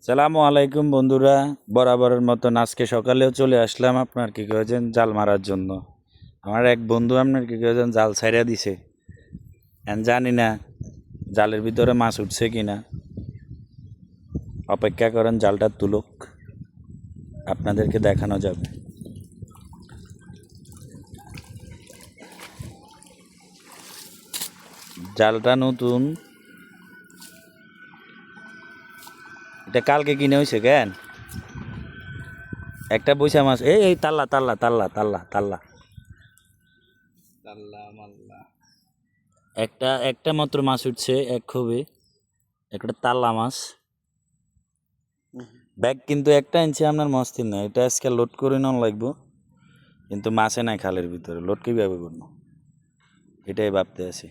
সালামু আলাইকুম বন্ধুরা, বরাবরের মতন আজকে সকালেও চলে আসলাম আপনার কি কয়েছেন জাল মারার জন্য। আমার এক বন্ধু আপনার কি কয়েছেন জাল ছাইড়া দিছে, জানি না জালের ভিতরে মাছ উঠছে কিনা। অপেক্ষা করেন জালটা তুলুক, আপনাদেরকে দেখানো যাবে। জালটা নতুন, এটা কালকে কিনে হয়েছে কেন। একটা বৈশা মাছ, এই তাল্লা তাল্লা তাল্লা তাল্লা তাল্লা একটা একটা মাত্র মাছ উঠছে, এক খুবই একটা তাল্লা মাছ। ব্যাগ কিন্তু একটা ইঞ্চি আপনার মস্তির না, এটা আজকে লোড করে নেওয়া লাগবো, কিন্তু মাছে নাই খালের ভিতরে, লোড কীভাবে করবো এটাই ভাবতে আছি।